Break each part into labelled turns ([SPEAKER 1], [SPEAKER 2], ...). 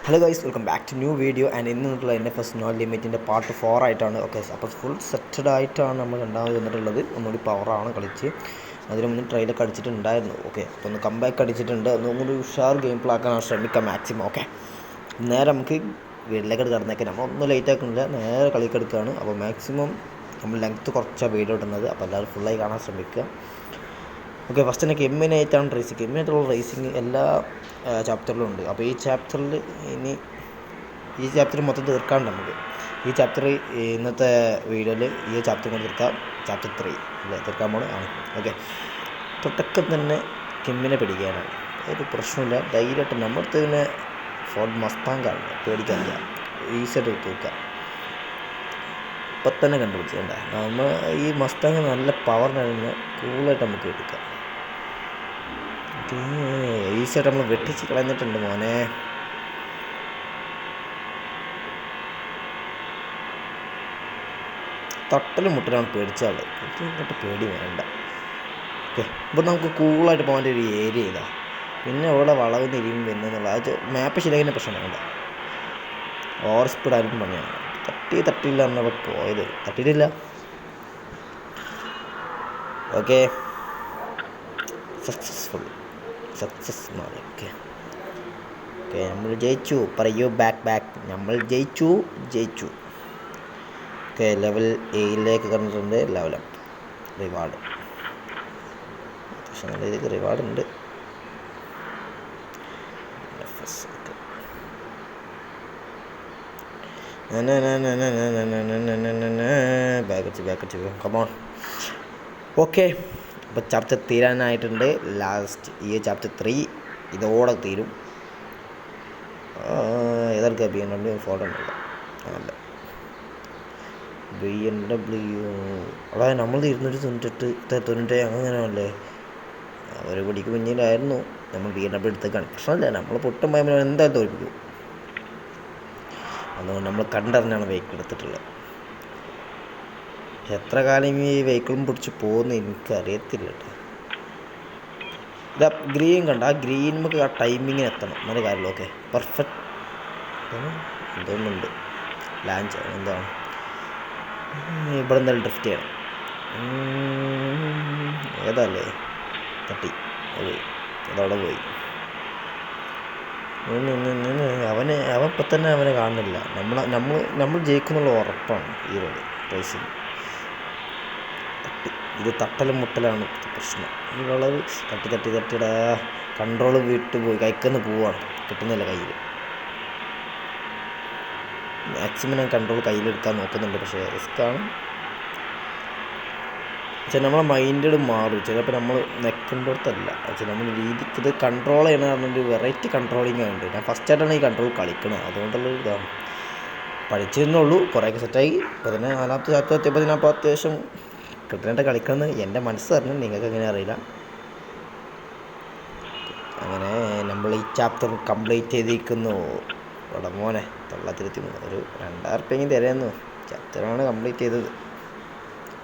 [SPEAKER 1] Hello guys, welcome back to new video. And ഇന്നിട്ടുള്ള NFS no ലിമിറ്റിൻ്റെ part 4 ആയിട്ടാണ്. Okay, അപ്പോൾ ഫുൾ സെറ്റഡ് ആയിട്ടാണ് നമ്മൾ രണ്ടാമത് വന്നിട്ടുള്ളത്. ഒന്നുകൂടി പവറാണ് കളിച്ച്. അതിന് മുന്നേ ട്രെയിലൊക്കെ അടിച്ചിട്ടുണ്ടായിരുന്നു. ഓക്കെ, അപ്പോൾ ഒന്ന് കംബാക്ക് അടിച്ചിട്ടുണ്ട്. ഒന്നും കൂടി ഉഷാർ ഗെയിം പ്ലേ ആക്കാൻ ശ്രമിക്കാം മാക്സിമം. ഓക്കെ, നേരെ നമുക്ക് വീട്ടിലേക്ക് കടന്നേക്കാം. നമ്മളൊന്നും ലേറ്റ് ആക്കുന്നില്ല, നേരെ കളിക്ക് എടുക്കുകയാണ്. അപ്പോൾ മാക്സിമം നമ്മൾ ലെങ്ത്ത് കുറച്ചാണ് വീഡിയോ ഇടുന്നത്. അപ്പോൾ എല്ലാവരും ഫുള്ളായി കാണാൻ ശ്രമിക്കുക. ഓക്കെ, ഫസ്റ്റ് തന്നെ കെമ്മിനായിട്ടാണ് റേസിങ്. കെമ്മിനായിട്ടുള്ള റേസിങ് എല്ലാ ചാപ്റ്ററിലും ഉണ്ട്. അപ്പോൾ ഈ ചാപ്റ്ററിൽ ഈ ചാപ്റ്റർ മൊത്തം തീർക്കാണ്ട് നമുക്ക് ഈ ചാപ്റ്റർ ഇന്നത്തെ വീഡിയോയിൽ ഈ ചാപ്റ്റർ കൊണ്ട് തീർക്കാം. ചാപ്റ്റർ 3 അല്ലേ തീർക്കാൻ പോണ് ആണ്. ഓക്കെ, തുടക്കം തന്നെ കെമ്മിനെ പിടിക്കാനാണ്. ഒരു പ്രശ്നമില്ല, ധൈര്യമായിട്ട് നമ്മുടെ തന്നെ ഫോർഡ് മസ്താങ്കാണ്, പേടിക്കാനില്ല, ഈസിയായിട്ട് തീർക്കാം. ഇപ്പം തന്നെ കണ്ടുപിടിച്ചേണ്ട നമ്മൾ ഈ മസ്താങ് നല്ല പവറിനാണ്, കൂളായിട്ട് നമുക്ക് എടുക്കാം. ഈസിയായിട്ട് നമ്മൾ വെട്ടിച്ച് കളഞ്ഞിട്ടുണ്ട് മോനെ. തട്ടലും മുട്ടലാണ് പേടിച്ചാൽ, ഇങ്ങോട്ട് പേടി വേണ്ട. ഓക്കെ, ഇപ്പം നമുക്ക് കൂളായിട്ട് പോകാൻ ഒരു ഏരിയ ഇതാ. പിന്നെ അവിടെ വളവ് തിരിയും വരുന്നുള്ള അത് മാപ്പ് ശരിയാക്കുന്ന പ്രശ്നം വേണ്ട. ഓവർ സ്പീഡ് ആയിരിക്കും പണിയാണ്. തട്ടിയില്ല എന്നപ്പോൾ പോയത്, തട്ടിയിട്ടില്ല. ഓക്കെ, സക്സസ് മാറി. ഓക്കെ, നമ്മൾ ജയിച്ചു. പറയൂ ബാക്ക്. നമ്മൾ ജയിച്ചു. ഓക്കെ, ലെവൽ 8 കണ്ടിട്ടുണ്ട്. ലെവൽ അപ്പ്, റിവാർഡ് അത്യാവശ്യം നല്ല രീതിക്ക് റിവാർഡ് ഉണ്ട്. Back come on. ഓക്കെ, അപ്പോൾ ചാപ്റ്റർ തീരാനായിട്ടുണ്ട്. ലാസ്റ്റ് ഈ ചാപ്റ്റർ 3 ഇതോടെ തീരും. ഏതൊക്കെ BMW ഫോട്ടോ ഉണ്ടല്ലോ, അല്ല BMW അവിടെ നമ്മൾ 298 അങ്ങനെയല്ലേ. ഒരു പിടിക്ക് മുന്നിലായിരുന്നു. നമ്മൾ BMW എടുത്തേക്കാണ്. പ്രശ്നമില്ല, നമ്മൾ പൊട്ടും പോയാൽ എന്തായാലും തോൽപ്പിക്കും. അതുകൊണ്ട് നമ്മൾ കണ്ടറിഞ്ഞാണ് വെഹിക്കിൾ എടുത്തിട്ടുള്ളത്. എത്ര കാലം ഈ വെഹിക്കിളും പിടിച്ച് പോകുന്ന എനിക്കറിയത്തില്ല കേട്ടോ. ഇതാ ഗ്രീൻ കണ്ട, ആ ഗ്രീൻ നമുക്ക് ആ ടൈമിങ്ങിന് എത്തണം, നല്ല കാര്യമുള്ളൂ. Okay, perfect. എന്തോന്നുണ്ട് ലാൻഡ് എന്താണ് ഇവിടെ എന്തായാലും ഡ്രിഫ്റ്റ് ചെയ്യണം. ഏതല്ലേ തട്ടി പോയി, അതവിടെ പോയി. അവൻ ഇപ്പം തന്നെ അവനെ കാണുന്നില്ല. നമ്മൾ ജയിക്കുന്നുള്ള ഉറപ്പാണ് ഈ റേസിങ്. ഇത് തട്ടലും മുട്ടലാണ് പ്രശ്നം. ഈ വളവ് തട്ടിടാ, കൺട്രോൾ വിട്ട് പോയി, കൈക്കൊന്ന് പോവാണ്, കിട്ടുന്നില്ല കയ്യിൽ. മാക്സിമം ഞാൻ കൺട്രോൾ കയ്യിലെടുക്കാൻ നോക്കുന്നുണ്ട്, പക്ഷേ റിസ്ക്കാണ്. പക്ഷേ നമ്മളെ മൈൻഡ് മാറും ചിലപ്പോൾ. നമ്മൾ നെക്കിൻ്റെടുത്തല്ല, പക്ഷേ നമ്മൾ രീതിക്ക് ഇത് കൺട്രോൾ ചെയ്യണ പറഞ്ഞൊരു വെറൈറ്റി കൺട്രോളിങ് ഉണ്ട്. ഞാൻ ഫസ്റ്റായിട്ടാണ് ഈ കൺട്രോൾ കളിക്കുന്നത്, അതുകൊണ്ടുള്ളൊരു ഇതാണ്. പഠിച്ചിരുന്നുള്ളൂ, കുറേയൊക്കെ സെറ്റായി. ഇപ്പോൾ തന്നെ 4ാമത്തെ ചാപ്റ്റർ എത്തിയപ്പോൾ ഞാൻ അപ്പോൾ അത്യാവശ്യം കിട്ടാനായിട്ട് കളിക്കുന്നത് എൻ്റെ മനസ്സ് പറഞ്ഞു. നിങ്ങൾക്ക് എങ്ങനെ അറിയില്ല. അങ്ങനെ നമ്മൾ ഈ ചാപ്റ്റർ കംപ്ലീറ്റ് ചെയ്തിരിക്കുന്നു. ഇവിടെ മോനെ 933 ഒരു 2000 റുപ്യെങ്കിലും തരായിരുന്നു. ചാപ്റ്ററാണ് കംപ്ലീറ്റ് ചെയ്തത്,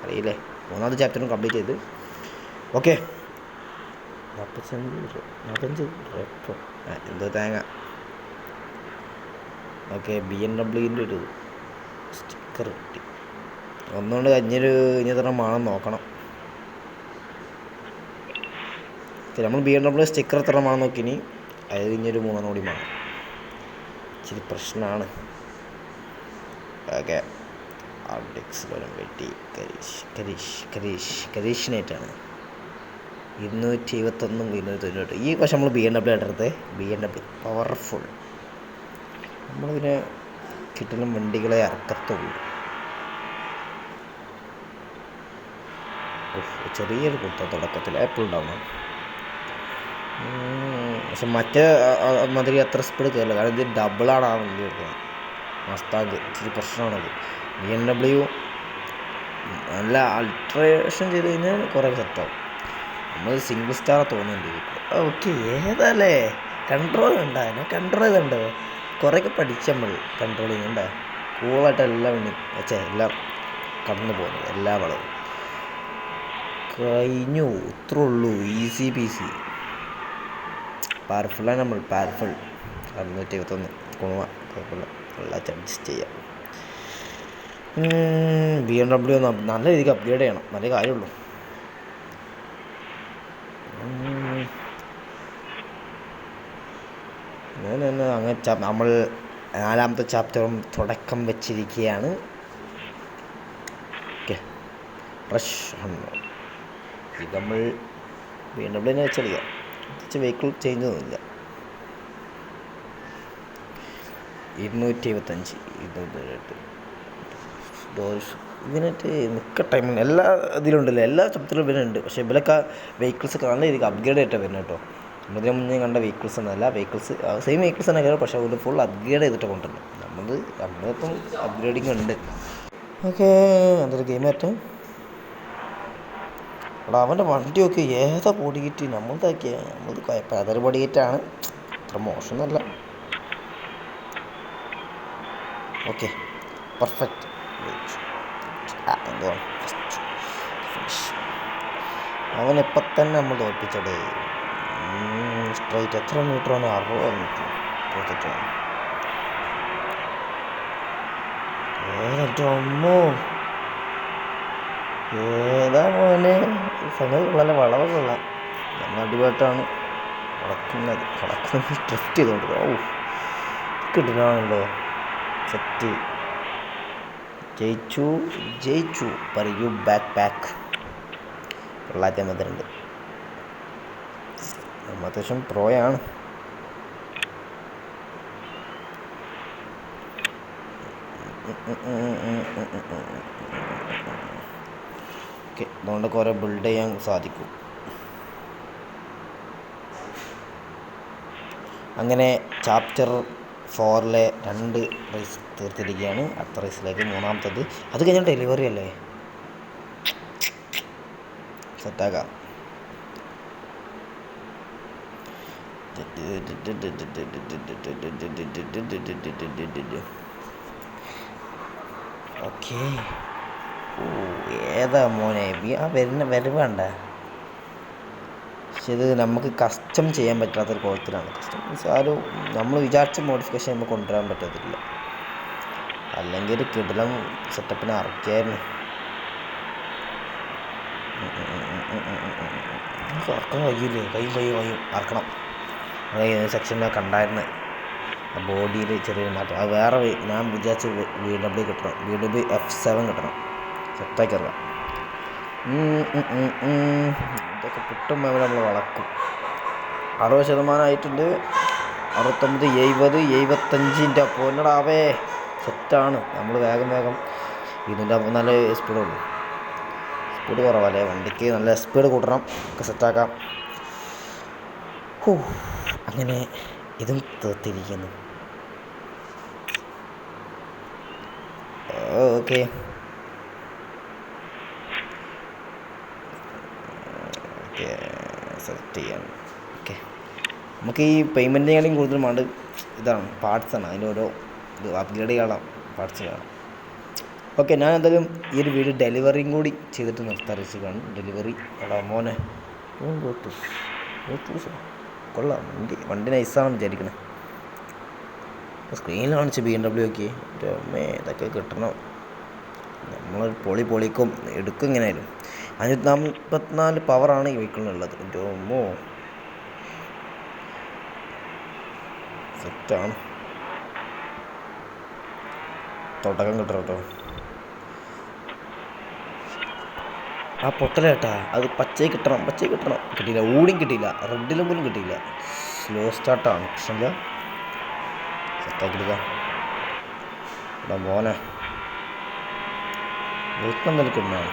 [SPEAKER 1] അറിയില്ലേ. 3ാമത്തെ ചാപ്റ്ററും കംപ്ലീറ്റ് ചെയ്ത്. ഓക്കെ, 45 എന്തോ തേങ്ങ. ഓക്കെ, BMW ഒരു സ്റ്റിക്കർ കിട്ടി. ഒന്നുകൊണ്ട് ഇനി തന്നെ വേണം നോക്കണം. നമ്മൾ BMW സ്റ്റിക്കർ എത്ര വേണം നോക്കിനി. അത് കഴിഞ്ഞൊരു 3 കൂടി വേണം. ഇച്ചിരി പ്രശ്നമാണ്. ഓക്കെ, ആർഡിക്സിലും വെട്ടി കരീഷിനായിട്ടാണ് 271 298. ഈ പക്ഷെ നമ്മൾ BMW എടുത്തത്. BMW powerful. നമ്മളിതിനെ കിട്ടുന്ന വണ്ടികളെ ഇറക്കത്തുള്ളൂ. ചെറിയൊരു കുത്ത തുടക്കത്തിൽ എപ്പോഴും ഉണ്ടാവണം. പക്ഷെ മറ്റേ മാതിരി അത്ര സ്പീഡ് കയറില്ല, കാരണം ഇത് ഡബിളാണ് ആ വണ്ടി എടുക്കുന്നത്. മസ്താഗ് ഇച്ചിരി പ്രശ്നമാണത്. BMW നല്ല അൾട്രേഷൻ ചെയ്ത് കഴിഞ്ഞാൽ കുറേ സെറ്റാവും. നമ്മൾ സിംഗിൾ സ്റ്റാർ തോന്നുന്നുണ്ട്. ഓക്കെ, ഏതല്ലേ കൺട്രോൾ ഉണ്ടായിരുന്നു, കൺട്രോൾ ചെയ്തുണ്ടോ. കുറേയൊക്കെ പഠിച്ച് നമ്മൾ കൺട്രോൾ ചെയ്യുന്നുണ്ടോ. കൂളായിട്ട് എല്ലാം എല്ലാം കടന്നു പോകുന്നത്, എല്ലാ വളവും കഴിഞ്ഞു. ഇത്രേ ഉള്ളൂ, ഈസി പീസി. പവർഫുള്ളാണ് നമ്മൾ, പവർഫുൾ. 621 കുണുവ, കുഴപ്പമില്ല, എല്ലാം അഡ്ജസ്റ്റ് ചെയ്യാം. BMW നല്ല രീതിക്ക് അപ്ഗ്രേഡ് ചെയ്യണം, നല്ല കാര്യമുള്ളൂ. അങ്ങനെ നമ്മൾ 4ാമത്തെ ചാപ്റ്ററും തുടക്കം വെച്ചിരിക്കുകയാണ്. ഓക്കെ, റഷ് ഇത് നമ്മൾ BMW വെച്ചടിക്കാം, വെഹിക്കിൾ ചേഞ്ച് ഒന്നുമില്ല. 275 ഡോർസ് ഇതിനകത്ത് മിക്ക ടൈമിൽ എല്ലാ ഇതിലുണ്ടല്ലോ, എല്ലാ ചാപ്റ്ററിലും ഇവരുണ്ട്. പക്ഷേ ഇവരൊക്കെ വെഹിക്കിൾസ് നല്ല രീതിക്ക് അപ്ഗ്രേഡ് ആയിട്ടാണ് വരുന്നത് കേട്ടോ. ഇതിന് മുന്നേ കണ്ട വെഹിക്കിൾസ് എന്നല്ല, വെഹിക്കിൾസ് സെയിം വെഹിക്കിൾസ് തന്നെ കയറും, പക്ഷേ അവർ ഫുൾ അപ്ഗ്രേഡ് ചെയ്തിട്ട് കൊണ്ടുവരണം. നമ്മളിപ്പം അപ്ഗ്രേഡിങ് ഉണ്ട്. ഓക്കെ, എന്തൊരു ഗെയിം ആയിട്ട് എടാ അവൻ്റെ വണ്ടി ഒക്കെ ഏതാ ബോഡി കിറ്റ് നമ്മളതാക്കിയ, നമ്മളത് കുഴപ്പം അതൊരു ബോഡി കിറ്റാണ്, അത്ര മോശമൊന്നുമല്ല. Okay, perfect. അവനിപ്പം തന്നെ നമ്മൾ തോൽപ്പിച്ചത്. സ്ട്രൈറ്റ് എത്ര മീറ്ററാണ്? 60 മീറ്റർ തോറ്റിട്ടാണ്. അമ്മോ, ഏതാ മോനെ സംഗതി കൊള്ളാം, വളവ് കൊള്ളാം. നമ്മൾ അടിപൊളിയായിട്ടാണ് വളക്കുന്നത് ഡ്രിഫ്റ്റ് ചെയ്തുകൊണ്ട്. ഓ കിട്ടുന്നാണല്ലോ, സെറ്റ്. ജയിച്ചു പറയൂ. ബാക്ക് 952. നമ്മൾ അത്യാവശ്യം പ്രോയാണ്. ഓക്കെ, അതുകൊണ്ട് കുറേ ബിൽഡ് ചെയ്യാൻ സാധിക്കും. അങ്ങനെ ചാപ്റ്റർ 4 2 റേസ് തീർത്തിരിക്കുകയാണ്. അടുത്ത റേസിലേക്ക് 3ാമത്തത്. അത് കഴിഞ്ഞാൽ ഡെലിവറി അല്ലേ, സെറ്റാക്കാം. ഓക്കെ, ഏതാ മോനെ ആ വരവ് വേണ്ട. പക്ഷെ ഇത് നമുക്ക് കസ്റ്റം ചെയ്യാൻ പറ്റാത്തൊരു കോലത്തിലാണ്. കസ്റ്റം മീൻസ് നമ്മൾ വിചാരിച്ച മോഡിഫിക്കേഷൻ നമുക്ക് കൊണ്ടുവരാൻ പറ്റത്തില്ല. അല്ലെങ്കിൽ ഒരു കിടിലം സെറ്റപ്പിനെ ഇറക്കിയായിരുന്നു. ഇറക്കാൻ കഴിയില്ലേ? കഴിയും ഇറക്കണം. സെക്ഷനിലൊക്കെ കണ്ടായിരുന്നു ബോഡിയിൽ ചെറിയൊരു മാറ്റം. അത് വേറെ ഞാൻ വിചാരിച്ച് VW കിട്ടണം, VW F7 കിട്ടണം, സെറ്റാക്കി ഇറക്കാം. ഇതൊക്കെ കിട്ടുമ്പോൾ നമ്മൾ വളക്കും. 60% ആയിട്ടുണ്ട്. 69, 70, 75 പോന്നടാവേ, സെറ്റാണ്. നമ്മൾ വേഗം ഇതിൻ്റെ നല്ല സ്പീഡുള്ളൂ, സ്പീഡ് കുറവല്ലേ വണ്ടിക്ക്, നല്ല സ്പീഡ് കൂട്ടണം, ഒക്കെ സെറ്റാക്കാം. അങ്ങനെ ഇതും തീർത്തിരിക്കുന്നു. ഓക്കെ, സെലക്ട് ചെയ്യാം. ഓക്കെ, നമുക്ക് ഈ പേയ്മെൻറ്റിനേക്കാളും കൂടുതൽ വേണ്ട ഇതാണ്, പാർട്സാണ്. അതിൻ്റെ ഓരോ ഇത് അപ്ഗ്രേഡ് ചെയ്യാനുള്ള പാർട്സ് വേണം. ഓക്കെ, ഞാൻ എന്തായാലും ഈ ഒരു വീഡിയോ ഡെലിവറിയും കൂടി ചെയ്തിട്ട് നിർത്താറിയിച്ചാണ്. ഡെലിവറി എടാ മോനെ കൊള്ളാം, വണ്ടി നൈസാണെന്ന് വിചാരിക്കണേ. സ്ക്രീനിൽ കാണിച്ച് BMW ഒക്കെ അമ്മേ ഇതൊക്കെ കിട്ടണം. നമ്മൾ പൊളിക്കും എടുക്കും. എങ്ങനെയായാലും 544 പവറാണ് ഈ വെഹിക്കിളിനുള്ളത്. എൻ്റെ അമ്മോ, സെറ്റാണ്. തുടക്കം കിട്ടണം കേട്ടോ. ആ പൊട്ടലേട്ടാ, അത് പച്ചയിൽ കിട്ടണം. കിട്ടിയില്ല, ഊടിയും കിട്ടിയില്ല, റെഡിലും പോലും കിട്ടിയില്ല. സ്ലോ സ്റ്റാർട്ടാണ്, പ്രശ്നമില്ല, സെറ്റാക്കി എടുക്കാം. എടാ മോനെ, വെഹിക്കിൾ എന്തായാലും കിട്ടുന്നതാണ്.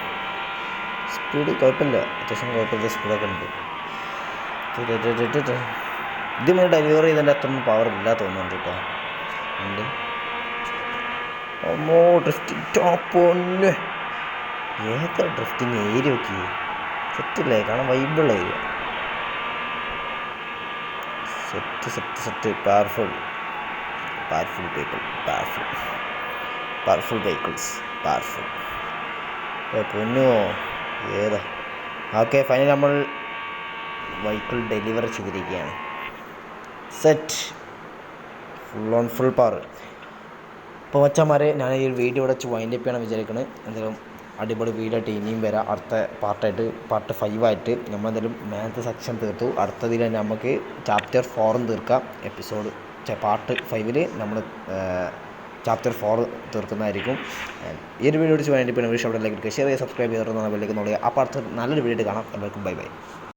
[SPEAKER 1] സ്പീഡ് കുഴപ്പമില്ല, അത്യാവശ്യം കുഴപ്പമില്ല, സ്പീഡൊക്കെ ഉണ്ട്. ഇത് ഡെലിവറി ചെയ്തതിൻ്റെ അത്രയൊന്നും പവർ ഇല്ല തോന്നുന്നുണ്ട് കേട്ടോ. ഉണ്ട്. അമ്മോ, ഡ്രിഫ്റ്റിംഗ് ടോപ്പൊന്ന് ഏതാ ഡ്രിഫ്റ്റിങ് ഏരിയ നോക്കി, സെറ്റില്ലേ, കാണാൻ വൈബിളുള്ള ഏരിയ. Set powerful vehicles. പൊന്നോ ഏതാ. ഓക്കെ, ഫൈനൽ നമ്മൾ വെഹിക്കിൾ ഡെലിവറി ചെയ്തിരിക്കുകയാണ്. Set full power. അപ്പോൾ മച്ചന്മാരെ, ഞാൻ ഈ വീഡിയോ ഇവിടെ വെച്ച് വൈൻഡ് അപ്പ് ചെയ്യണം വിചാരിക്കുന്നത്. എന്തായാലും അടിപൊളി വീഡിയോ ആയിട്ട് ഇനിയും വരാം. അടുത്ത പാർട്ട് 5 ആയിട്ട് നമ്മളെന്തായാലും മാത്സ് സെക്ഷൻ തീർത്തു. അടുത്തതിൽ തന്നെ നമുക്ക് ചാപ്റ്റർ 4 തീർക്കാം. പാർട്ട് 5 നമ്മൾ ചാപ്റ്റർ 4 തീർക്കുന്നതായിരിക്കും. ഈ ഒരു വീഡിയോ വെച്ച് വൈൻഡ് അപ്പ് ചെയ്യണം. വിഷയം അവിടെ ലൈക്ക് ഷെയർ ചെയ്യുക, സബ്സ്ക്രൈബ് ചെയ്തിട്ടുണ്ടെങ്കിൽ ബെല്ലേക്ക് നോക്കുക. അപ്പോൾ അടുത്ത നല്ലൊരു വീഡിയോ കാണാം. എല്ലാവർക്കും ബൈ.